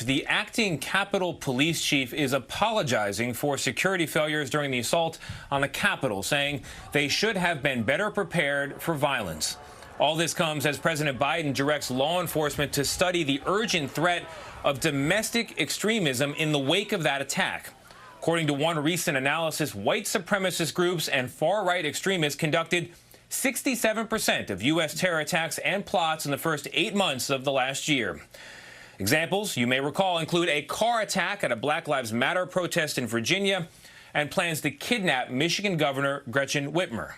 The acting Capitol Police Chief is apologizing for security failures during the assault on the Capitol, saying they should have been better prepared for violence. All this comes as President Biden directs law enforcement to study the urgent threat of domestic extremism in the wake of that attack. According to one recent analysis, white supremacist groups and far-right extremists conducted 67% of U.S. terror attacks and plots in the first 8 months of the last year. Examples you may recall include a car attack at a Black Lives Matter protest in Virginia and plans to kidnap Michigan Governor Gretchen Whitmer.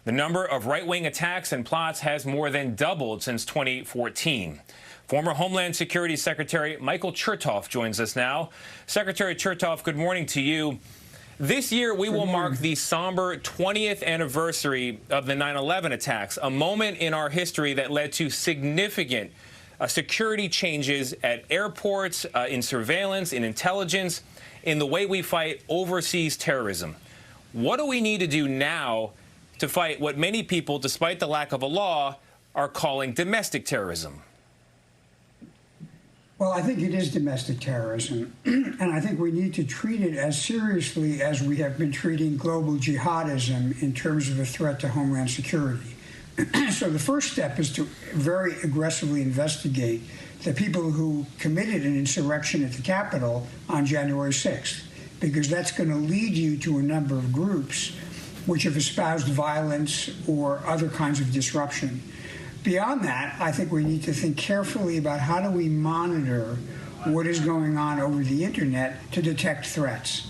The number of right-wing attacks and plots has more than doubled since 2014. Former Homeland Security Secretary Michael Chertoff joins us now. Secretary Chertoff, good morning to you. This year, we will mark the somber 20th anniversary of the 9/11 attacks, a moment in our history that led to significant security changes at airports, in surveillance, in intelligence, in the way we fight overseas terrorism. What do we need to do now to fight what many people, despite the lack of a law, are calling domestic terrorism? Well, I think it is domestic terrorism, and I think we need to treat it as seriously as we have been treating global jihadism in terms of a threat to Homeland Security. So the first step is to very aggressively investigate the people who committed an insurrection at the Capitol on January 6th, because that's going to lead you to a number of groups which have espoused violence or other kinds of disruption. Beyond that, I think we need to think carefully about how do we monitor what is going on over the internet to detect threats.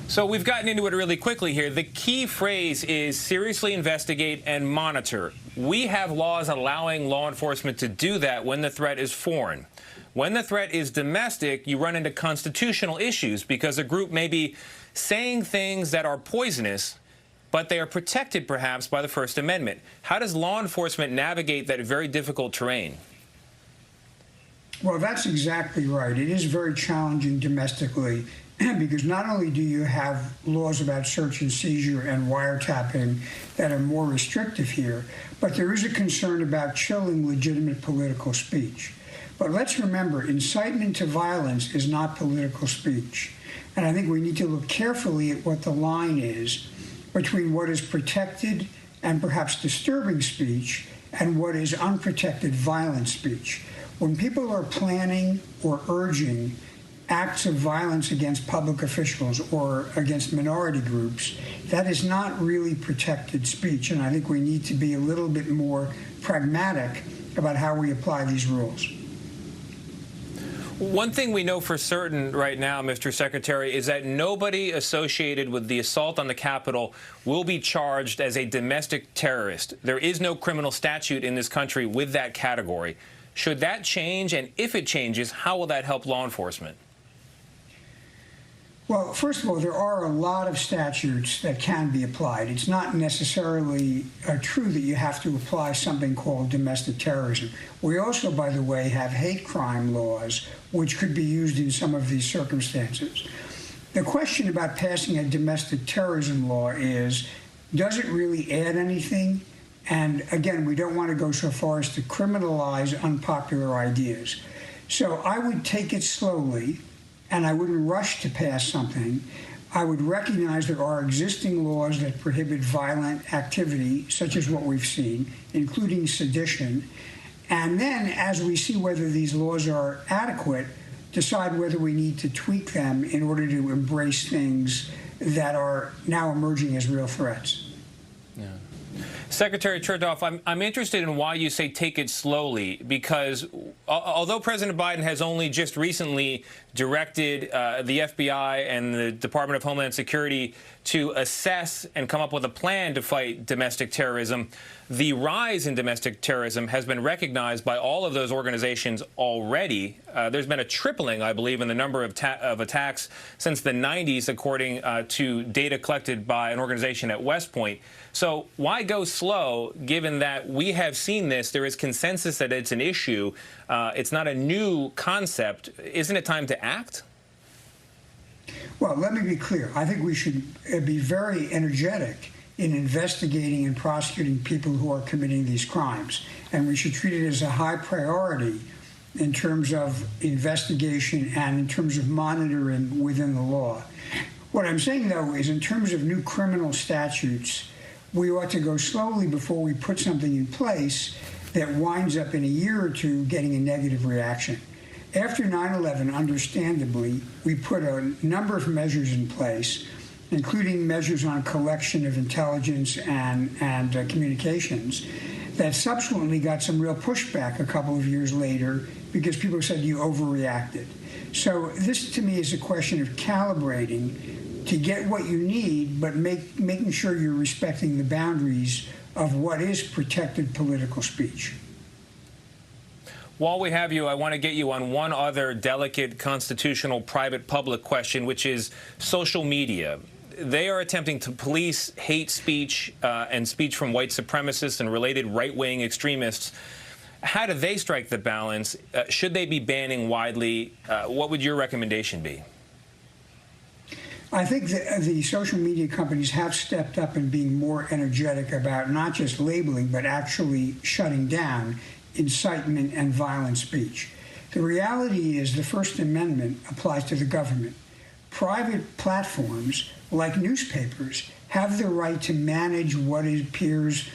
So we've gotten into it really quickly here. The key phrase is seriously investigate and monitor. We have laws allowing law enforcement to do that when the threat is foreign. When the threat is domestic, you run into constitutional issues because a group may be saying things that are poisonous, but they are protected perhaps by the First Amendment. How does law enforcement navigate that very difficult terrain? Well, that's exactly right. It is very challenging domestically because not only do you have laws about search and seizure and wiretapping that are more restrictive here, but there is a concern about chilling legitimate political speech. But let's remember, incitement to violence is not political speech. And I think we need to look carefully at what the line is between what is protected and perhaps disturbing speech and what is unprotected violent speech. When people are planning or urging acts of violence against public officials or against minority groups, that is not really protected speech. And I think we need to be a little bit more pragmatic about how we apply these rules. One thing we know for certain right now, Mr. Secretary, is that nobody associated with the assault on the Capitol will be charged as a domestic terrorist. There is no criminal statute in this country with that category. Should that change, and if it changes, how will that help law enforcement? Well, first of all, there are a lot of statutes that can be applied. It's not necessarily true that you have to apply something called domestic terrorism. We also, by the way, have hate crime laws, which could be used in some of these circumstances. The question about passing a domestic terrorism law is, does it really add anything? And again, we don't want to go so far as to criminalize unpopular ideas. So I would take it slowly, and I wouldn't rush to pass something. I would recognize there are existing laws that prohibit violent activity, such as what we've seen, including sedition. And then, as we see whether these laws are adequate, decide whether we need to tweak them in order to embrace things that are now emerging as real threats. Yeah. Secretary Chertoff, I'm interested in why you say take it slowly, because although President Biden has only just recently directed the FBI and the Department of Homeland Security to assess and come up with a plan to fight domestic terrorism, the rise in domestic terrorism has been recognized by all of those organizations already. There's been a tripling, I believe, in the number of attacks since the 90s, according to data collected by an organization at West Point. So why go slow, given that we have seen this? There is consensus that it's an issue. It's not a new concept. Isn't it time to act? Well, let me be clear. I think we should be very energetic in investigating and prosecuting people who are committing these crimes. And we should treat it as a high priority in terms of investigation and in terms of monitoring within the law. What I'm saying, though, is in terms of new criminal statutes, we ought to go slowly before we put something in place that winds up in a year or two getting a negative reaction. After 9/11, understandably, we put a number of measures in place, including measures on collection of intelligence and communications, that subsequently got some real pushback a couple of years later because people said you overreacted. So this, to me, is a question of calibrating to get what you need, but making sure you're respecting the boundaries of what is protected political speech. While we have you, I want to get you on one other delicate constitutional private-public question, which is social media. They are attempting to police hate speech and speech from white supremacists and related right-wing extremists. How do they strike the balance? Should they be banning widely? What would your recommendation be? I think the social media companies have stepped up in being more energetic about not just labeling, but actually shutting down incitement and violent speech. The reality is the First Amendment applies to the government. Private platforms, like newspapers, have the right to manage what appears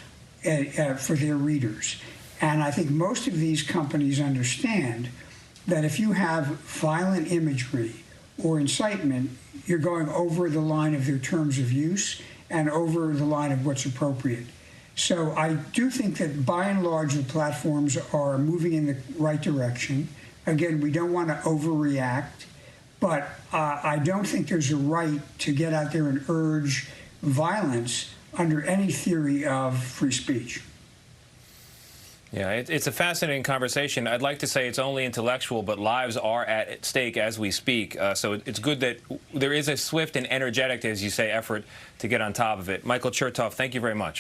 for their readers. And I think most of these companies understand that if you have violent imagery or incitement, you're going over the line of their terms of use and over the line of what's appropriate. So I do think that by and large the platforms are moving in the right direction. Again, we don't want to overreact, but I don't think there's a right to get out there and urge violence under any theory of free speech. Yeah, it's a fascinating conversation. I'd like to say it's only intellectual, but lives are at stake as we speak. So it's good that there is a swift and energetic, as you say, effort to get on top of it. Michael Chertoff, thank you very much.